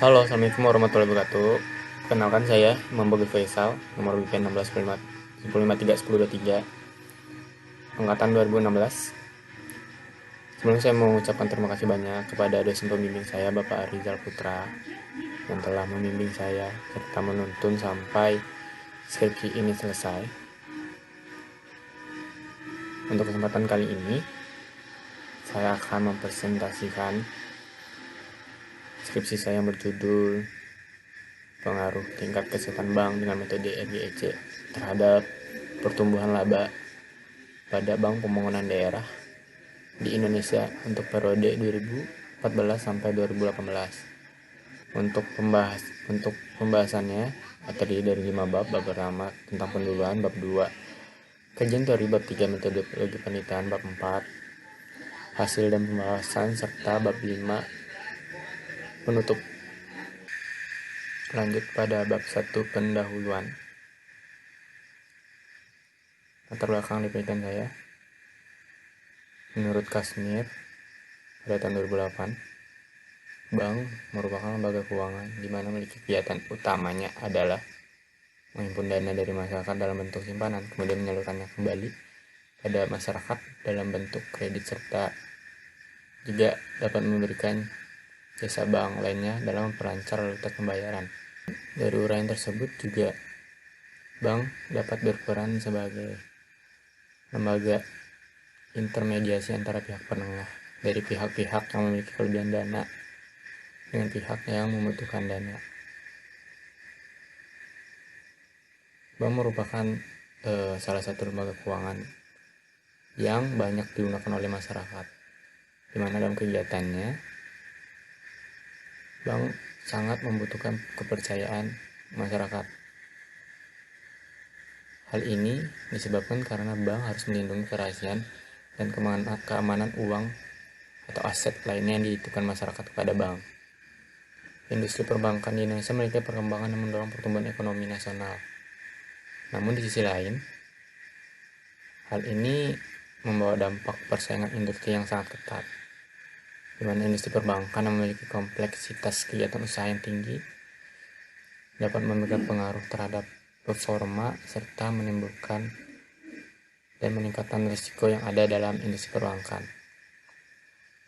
Halo, Assalamualaikum warahmatullahi wabarakatuh. Kenalkan saya Imam Bogi Faisal, nomor BPN 16 153 angkatan 2016. Sebelumnya saya mau mengucapkan terima kasih banyak kepada dosen pembimbing saya, Bapak Arizal Putra, yang telah membimbing saya serta menuntun sampai skripsi ini selesai. Untuk kesempatan kali ini, saya akan mempresentasikan skripsi saya yang berjudul pengaruh tingkat kesehatan bank dengan metode RGEC terhadap pertumbuhan laba pada Bank Pembangunan Daerah di Indonesia untuk periode 2014 sampai 2018. Untuk pembahasannya terdiri dari 5 bab. Bab pertama tentang penduluan, bab 2 kajian teori, bab 3 metodologi penelitian, bab 4 hasil dan pembahasan, serta bab 5 penutup. Lanjut pada bab 1 pendahuluan. Latar belakang di penelitian saya. Menurut Kasmir, pada tahun 2008, bank merupakan lembaga keuangan di mana memiliki kegiatan utamanya adalah menghimpun dana dari masyarakat dalam bentuk simpanan, kemudian menyalurkannya kembali pada masyarakat dalam bentuk kredit, serta juga dapat memberikan jasa bank lainnya dalam memperlancar lalu lintas pembayaran. Dari uraian tersebut juga bank dapat berperan sebagai lembaga intermediasi antara pihak penengah dari pihak-pihak yang memiliki kelebihan dana dengan pihak yang membutuhkan dana. Bank merupakan salah satu lembaga keuangan yang banyak digunakan oleh masyarakat, di mana dalam kegiatannya bank sangat membutuhkan kepercayaan masyarakat. Hal ini disebabkan karena bank harus melindungi kerahasiaan dan keamanan uang atau aset lainnya yang dititipkan masyarakat kepada bank. Industri perbankan di Indonesia memiliki perkembangan yang mendorong pertumbuhan ekonomi nasional. Namun di sisi lain, hal ini membawa dampak persaingan industri yang sangat ketat, di mana industri perbankan yang memiliki kompleksitas kegiatan usaha yang tinggi dapat memberikan pengaruh terhadap performa serta menimbulkan dan meningkatkan risiko yang ada dalam industri perbankan.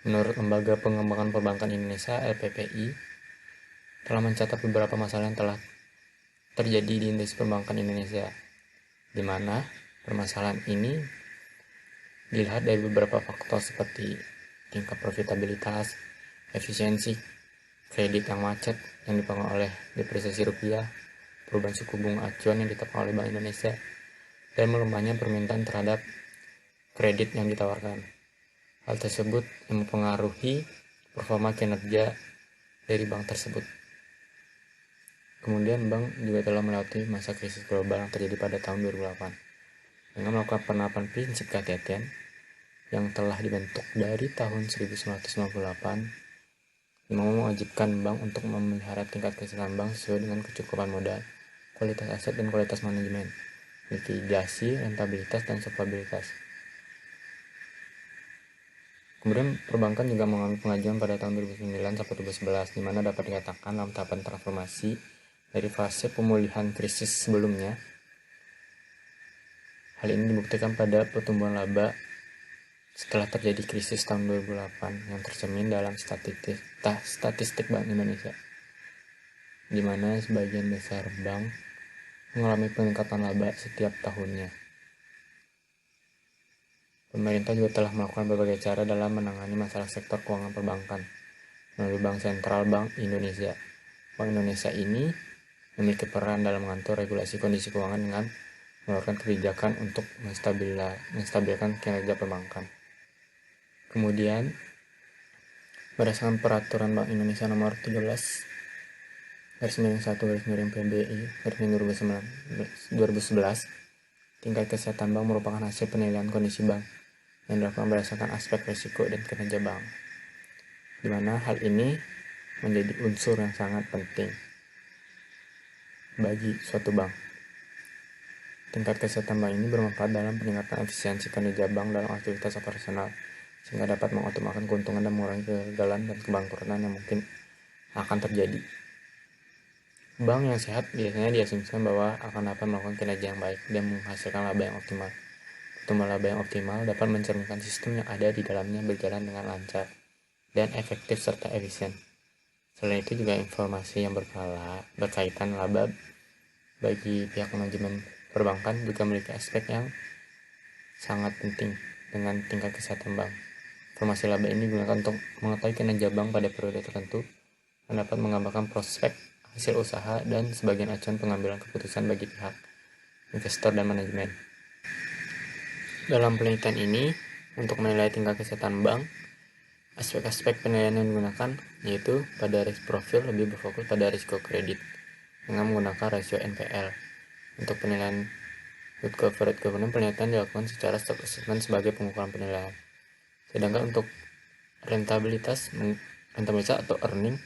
Menurut Lembaga Pengembangan Perbankan Indonesia (LPPI), telah mencatat beberapa masalah yang telah terjadi di industri perbankan Indonesia, di mana permasalahan ini dilihat dari beberapa faktor seperti tingkat profitabilitas, efisiensi, kredit yang macet yang dipengaruhi oleh depresiasi rupiah, perubahan suku bunga acuan yang ditetapkan oleh Bank Indonesia, dan melemahnya permintaan terhadap kredit yang ditawarkan. Hal tersebut yang mempengaruhi performa kinerja dari bank tersebut. Kemudian bank juga telah melewati masa krisis global yang terjadi pada tahun 2008 dengan melakukan penerapan prinsip kehati-hatian yang telah dibentuk dari tahun 1998 yang mewajibkan bank untuk memelihara tingkat kesehatan bank sesuai dengan kecukupan modal, kualitas aset, dan kualitas manajemen, mitigasi, rentabilitas, dan solvabilitas. Kemudian perbankan juga mengalami pengajuan pada tahun 2009 sampai 2011, di mana dapat dikatakan dalam tahapan transformasi dari fase pemulihan krisis sebelumnya. Hal ini dibuktikan pada pertumbuhan laba setelah terjadi krisis tahun 2008 yang tercermin dalam statistik Bank Indonesia, di mana sebagian besar bank mengalami peningkatan laba setiap tahunnya. Pemerintah juga telah melakukan berbagai cara dalam menangani masalah sektor keuangan perbankan melalui Bank Sentral Bank Indonesia. Bank Indonesia ini memiliki peran dalam mengatur regulasi kondisi keuangan dengan mengeluarkan kebijakan untuk menstabilkan kinerja perbankan. Kemudian, berdasarkan peraturan Bank Indonesia nomor 13/1/PBI/2011, tingkat kesehatan bank merupakan hasil penilaian kondisi bank yang dilakukan berdasarkan aspek risiko dan kinerja bank, di mana hal ini menjadi unsur yang sangat penting bagi suatu bank. Tingkat kesehatan bank ini bermanfaat dalam peningkatan efisiensi kinerja bank dalam aktivitas operasional, sehingga dapat mengoptimalkan keuntungan dan mengurangi kegagalan dan kebangkrutan yang mungkin akan terjadi. Bank yang sehat biasanya diasumsikan bahwa akan dapat melakukan kinerja yang baik dan menghasilkan laba yang optimal. Pertumbuhan laba yang optimal dapat mencerminkan sistem yang ada di dalamnya berjalan dengan lancar dan efektif serta efisien. Selain itu juga informasi yang berkaitan laba bagi pihak manajemen perbankan juga memiliki aspek yang sangat penting dengan tingkat kesehatan bank. Informasi laba ini digunakan untuk mengetahui kinerja bank pada periode tertentu dan dapat menggambarkan prospek hasil usaha dan sebagian acuan pengambilan keputusan bagi pihak investor dan manajemen. Dalam penelitian ini, untuk menilai tingkat kesehatan bank, aspek-aspek penilaian yang digunakan yaitu pada risk profile lebih berfokus pada risiko kredit dengan menggunakan rasio NPL. Untuk penilaian good corporate governance, penelitian dilakukan secara stock assessment sebagai pengukuran penilaian. Sedangkan untuk rentabilitas atau earning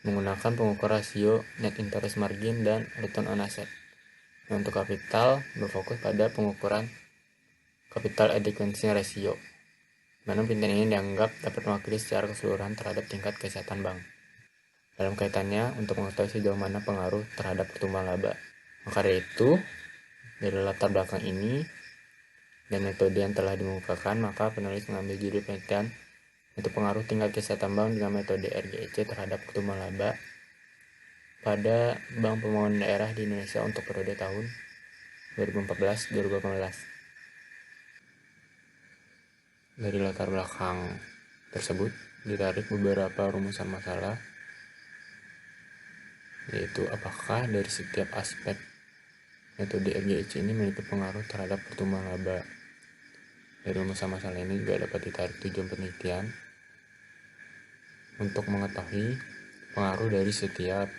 menggunakan pengukur rasio net interest margin dan return on asset. Nah, untuk kapital berfokus pada pengukuran capital adequacy ratio. Mana penelitian ini dianggap dapat mewakili secara keseluruhan terhadap tingkat kesehatan bank. Dalam kaitannya untuk mengetahui sejauh mana pengaruh terhadap pertumbuhan laba. Maka dari itu, dari latar belakang ini dan metode yang telah dimukakan, maka penulis mengambil judul penelitian untuk pengaruh tingkat kesehatan bank dengan metode RGEC terhadap pertumbuhan laba pada Bank Pembangunan Daerah di Indonesia untuk periode tahun 2014-2018. Dari latar belakang tersebut ditarik beberapa rumusan masalah, yaitu apakah dari setiap aspek metode RGEC ini memiliki pengaruh terhadap pertumbuhan laba. Dari rumusan masalah ini juga dapat ditarik tujuan penelitian untuk mengetahui pengaruh dari setiap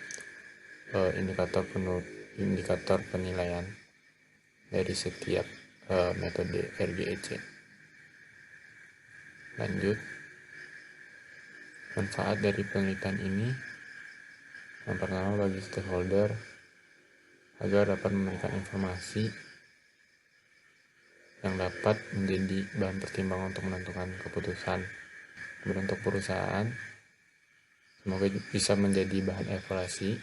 indikator penilaian dari setiap metode RGEC. Lanjut, manfaat dari penelitian ini yang pertama bagi stakeholder agar dapat memberikan informasi yang dapat menjadi bahan pertimbangan untuk menentukan keputusan. Kemudian untuk perusahaan, semoga bisa menjadi bahan evaluasi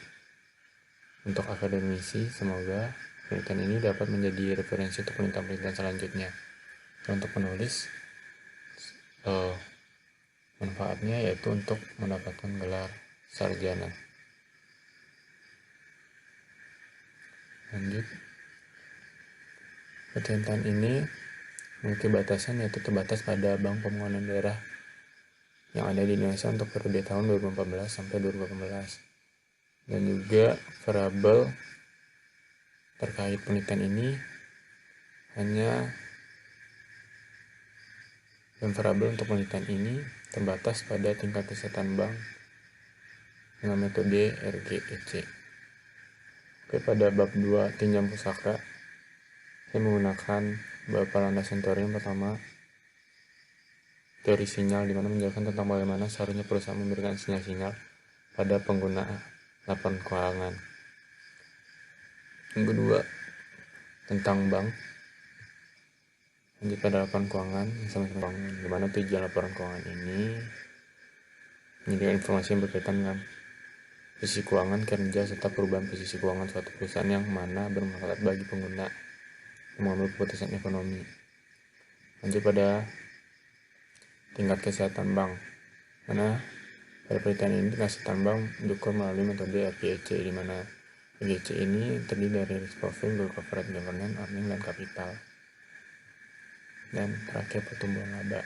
untuk akademisi. Semoga penelitian ini dapat menjadi referensi untuk penelitian selanjutnya. Dan untuk penulis, manfaatnya yaitu untuk mendapatkan gelar sarjana. Lanjut, penelitian ini memiliki batasan yaitu terbatas pada Bank Pembangunan Daerah yang ada di Indonesia untuk periode tahun 2014 sampai 2018. Dan juga variabel terkait penelitian ini hanya dan variabel untuk penelitian ini terbatas pada tingkat kesehatan bank dengan metode RGEC. Oke, pada bab 2 tinjam pusaka, saya menggunakan beberapa landasan teori. Yang pertama, teori sinyal, di mana menjelaskan tentang bagaimana seharusnya perusahaan memberikan sinyal-sinyal pada pengguna laporan keuangan. Yang kedua, tentang bank. Lanjut pada laporan keuangan yang sama-sama keuangan, di mana tujuan laporan keuangan ini menyediakan informasi yang berkaitan dengan posisi keuangan, kinerja, serta perubahan posisi keuangan suatu perusahaan yang mana bermanfaat bagi pengguna mengambil keputusan ekonomi. Lanjut pada tingkat kesehatan bank, mana pada penelitian ini tingkat kesehatan bank diukur melalui metode RGEC, di mana RGEC ini terdiri dari risk profile, good corporate governance, earning, dan kapital. Dan terakhir pertumbuhan laba.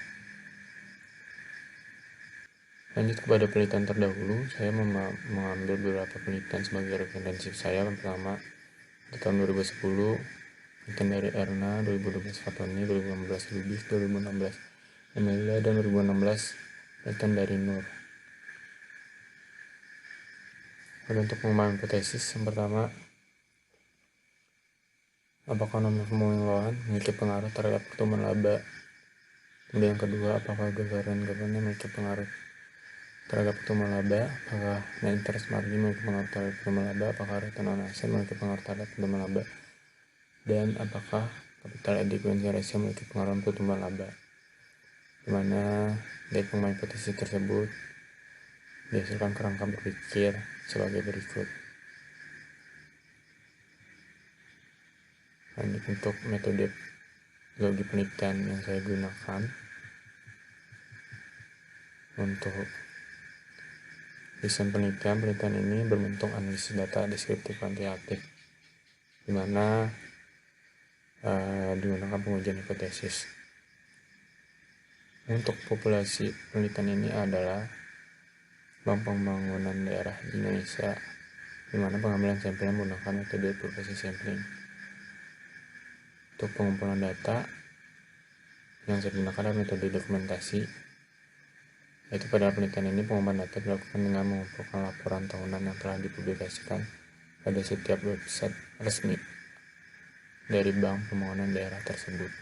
Lanjut kepada penelitian terdahulu, saya mengambil beberapa penelitian sebagai referensi saya. Yang pertama, di tahun 2010, penelitian dari Erna, 2012 Fatoni, 2016 Lubis, 2016 Emilia, dan 2016 penelitian dari Nur. Untuk pengembangan hipotesis, yang pertama, apakah nomor pembangunan memiliki pengaruh terhadap pertumbuhan laba? Kemudian yang kedua, apakah governance memiliki pengaruh terhadap pertumbuhan laba? Apakah net interest margin memiliki pengaruh terhadap pertumbuhan laba? Apakah return on asset memiliki pengaruh terhadap pertumbuhan laba? Dan apakah capital adequacy ratio memiliki pengaruh pertumbuhan laba? Dimana dari pengembangan hipotesis tersebut dihasilkan kerangka berpikir sebagai berikut. Lanjut, untuk metode logi penelitian yang saya gunakan untuk desain penelitian ini berbentuk analisis data deskriptif kuantitatif, di mana digunakan pengujian hipotesis. Untuk populasi penelitian ini adalah Bank Pembangunan Daerah di Indonesia, di mana pengambilan sampel menggunakan metode progressive sampling. Untuk pengumpulan data yang saya gunakan adalah metode dokumentasi, yaitu pada penelitian ini pengumpulan data dilakukan dengan mengumpulkan laporan tahunan yang telah dipublikasikan pada setiap website resmi dari Bank Pembangunan Daerah tersebut.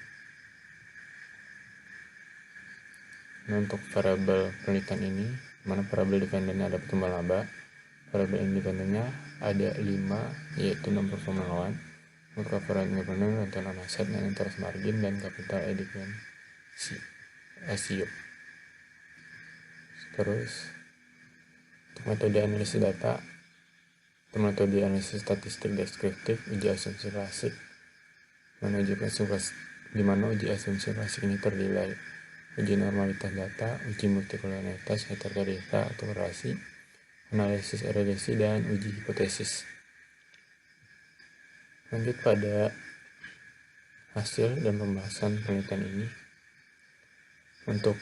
Nah, untuk variabel penelitian ini, mana variabel dependennya ada pertumbuhan laba, variabel independennya ada 5, yaitu nomor performa untuk variabel independen, return on asset, net interest margin, dan capital adequacy ratio. Terus untuk metode analisis data, untuk metode analisis statistik deskriptif, uji asumsi klasik, di mana uji asumsi klasik ini terdiri dari uji normalitas data, uji multikolonialitas, heterogeneita atau korelasi, analisis regresi, dan uji hipotesis. Lanjut pada hasil dan pembahasan penelitian ini. Untuk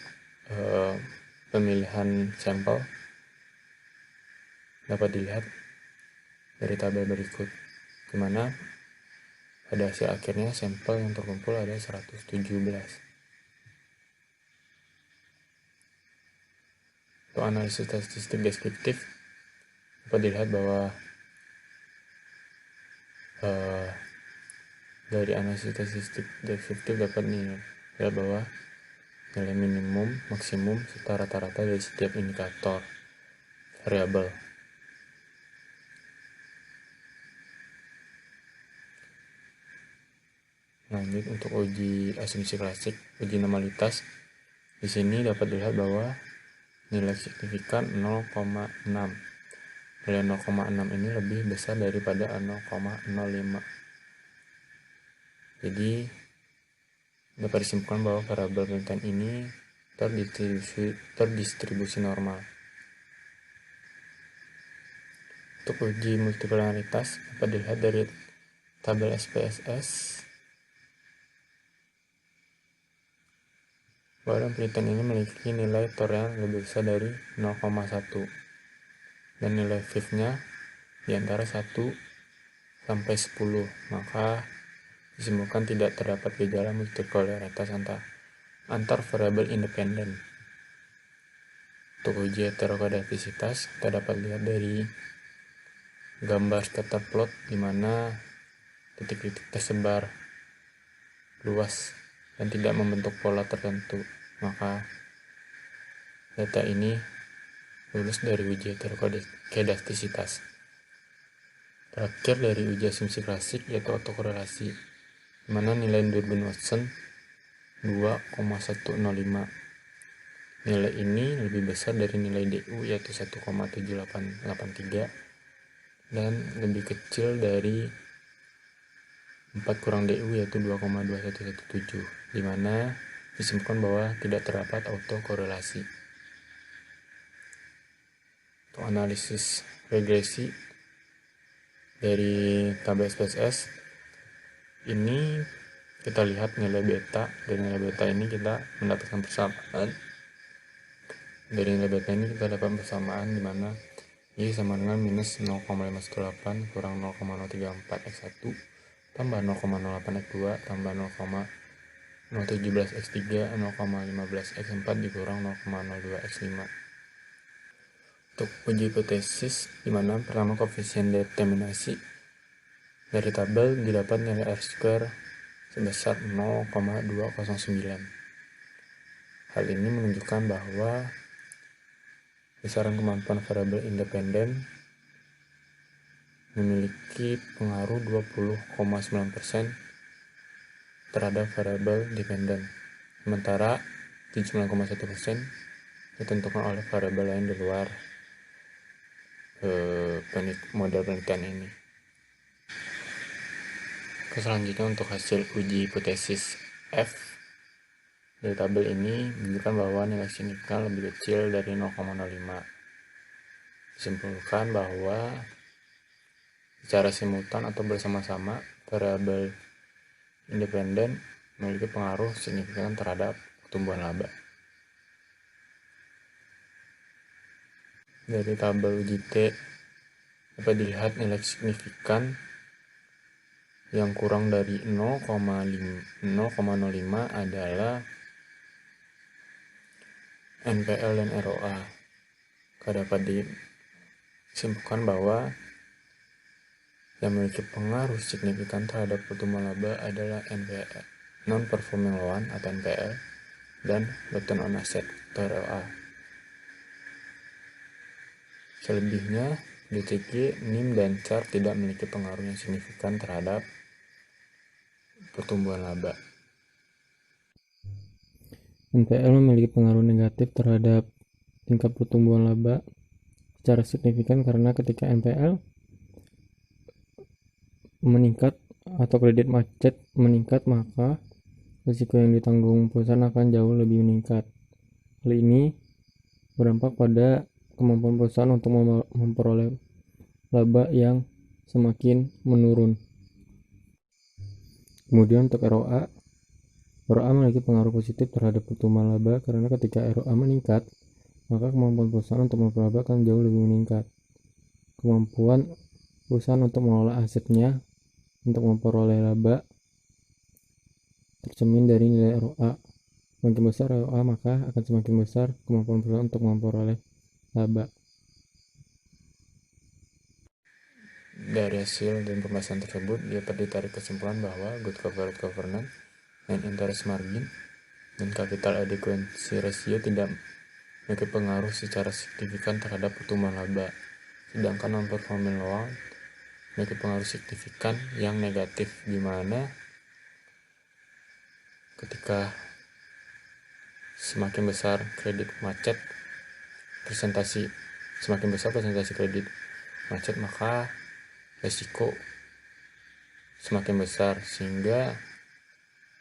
pemilihan sampel dapat dilihat dari tabel berikut, di mana pada hasil akhirnya sampel yang terkumpul ada 117. Untuk analisis statistik deskriptif dapat dilihat bahwa dari analisis statistik deskriptif dapat dilihat bahwa nilai minimum, maksimum, serta rata-rata dari setiap indikator variabel. Lanjut, untuk uji asumsi klasik, uji normalitas, di sini dapat dilihat bahwa nilai signifikan 0,6. Nilai 0,6 ini lebih besar daripada 0,05. Jadi dapat disimpulkan bahwa variabel penelitian ini terdistribusi normal. Untuk uji multipolaritas dapat dilihat dari tabel SPSS bahwa penelitian ini memiliki nilai toleran lebih besar dari 0,1 dan nilai F-nya di antara 1 sampai 10, maka disimpulkan tidak terdapat gejala multipolaritas antar variabel independen. Untuk uji heterokodafisitas, kita dapat lihat dari gambar scatter plot, di mana titik-titik tersebar luas dan tidak membentuk pola tertentu, maka data ini lulus dari uji heterokodafisitas. Terakhir dari uji asumsi klasik yaitu autokorelasi, di mana nilai Durbin-Watson 2,105. Nilai ini lebih besar dari nilai DU yaitu 1,7883 dan lebih kecil dari 4 kurang DU yaitu 2,2117, di mana disimpulkan bahwa tidak terdapat autokorelasi. Untuk analisis regresi dari tabel SPSS ini kita lihat nilai beta. Dari nilai beta ini kita mendapatkan persamaan. Dari nilai beta ini kita dapat persamaan di mana Y sama dengan minus 0,518 kurang 0,034 X1 tambah 0,08 X2 tambah 0,017 X3 0,15 X4 dikurang 0,02 X5. Untuk uji hipotesis, di mana pertama koefisien determinasi dari tabel didapat nilai R² sebesar 0,209. Hal ini menunjukkan bahwa besaran kemampuan variabel independen memiliki pengaruh 20,9% terhadap variabel dependen, sementara 79,1% ditentukan oleh variabel lain di luar model penelitian ini. Selanjutnya untuk hasil uji hipotesis F dari tabel ini menunjukkan bahwa nilai signifikan lebih kecil dari 0,05. Disimpulkan bahwa secara simultan atau bersama-sama variabel independen memiliki pengaruh signifikan terhadap pertumbuhan laba. Dari tabel uji T dapat dilihat nilai signifikan yang kurang dari 0,05 adalah NPL dan ROA. Dapat disimpulkan bahwa yang memiliki pengaruh signifikan terhadap pertumbuhan laba adalah NPL, non-performing loan atau NPL, dan return on asset atau ROA. Selebihnya, DCG, NIM, dan CAR tidak memiliki pengaruh yang signifikan terhadap pertumbuhan laba. NPL memiliki pengaruh negatif terhadap tingkat pertumbuhan laba secara signifikan karena ketika NPL meningkat atau kredit macet meningkat, maka risiko yang ditanggung perusahaan akan jauh lebih meningkat. Hal ini berdampak pada kemampuan perusahaan untuk memperoleh laba yang semakin menurun. Kemudian untuk ROA memiliki pengaruh positif terhadap pertumbuhan laba karena ketika ROA meningkat, maka kemampuan perusahaan untuk memperoleh laba akan jauh lebih meningkat. Kemampuan perusahaan untuk mengelola asetnya untuk memperoleh laba tercermin dari nilai ROA. Semakin besar ROA, maka akan semakin besar kemampuan perusahaan untuk memperoleh laba. Dari hasil dan pembahasan tersebut dapat ditarik kesimpulan bahwa good corporate governance dan interest margin dan capital adequacy ratio tidak memiliki pengaruh secara signifikan terhadap pertumbuhan laba, sedangkan non-performing loan memiliki pengaruh signifikan yang negatif, di mana ketika semakin besar kredit macet, semakin besar presentasi kredit macet, maka resiko semakin besar, sehingga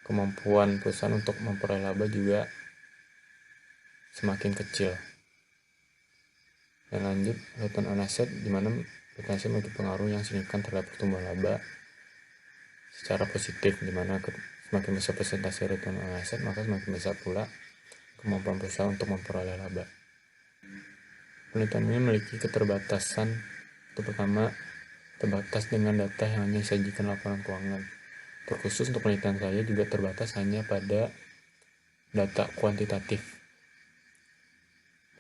kemampuan perusahaan untuk memperoleh laba juga semakin kecil. Dan lanjut, return on asset, di mana return on asset memiliki pengaruh yang signifikan terhadap pertumbuhan laba secara positif, di mana semakin besar presentasi return on asset, maka semakin besar pula kemampuan perusahaan untuk memperoleh laba. Penelitian ini memiliki keterbatasan. Untuk pertama, terbatas dengan data yang hanya disajikan laporan keuangan. Terkhusus untuk penelitian saya juga terbatas hanya pada data kuantitatif.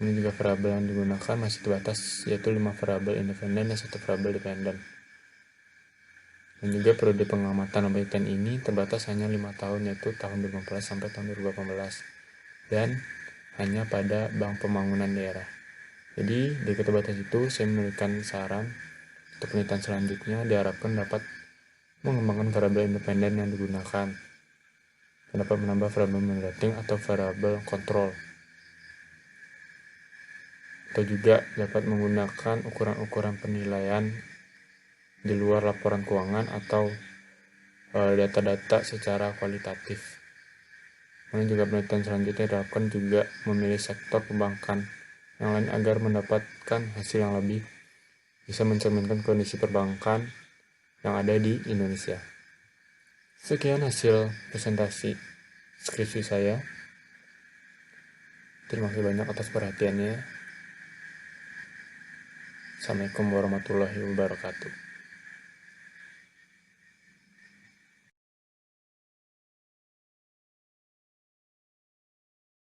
Ini juga variabel yang digunakan masih terbatas, yaitu 5 variabel independen dan 1 variabel dependen. Dan juga periode pengamatan penelitian ini terbatas hanya 5 tahun, yaitu tahun 2015 sampai tahun 2018, dan hanya pada Bank Pembangunan Daerah. Jadi dari keterbatasan itu saya memberikan saran untuk penelitian selanjutnya diharapkan dapat mengembangkan variabel independen yang digunakan, dan dapat menambah variabel rating atau variabel kontrol, atau juga dapat menggunakan ukuran-ukuran penilaian di luar laporan keuangan atau data-data secara kualitatif. Kemudian juga penelitian selanjutnya diharapkan juga memilih sektor perbankan yang lain agar mendapatkan hasil yang lebih bisa mencerminkan kondisi perbankan yang ada di Indonesia. Sekian hasil presentasi skripsi saya. Terima kasih banyak atas perhatiannya. Assalamualaikum warahmatullahi wabarakatuh.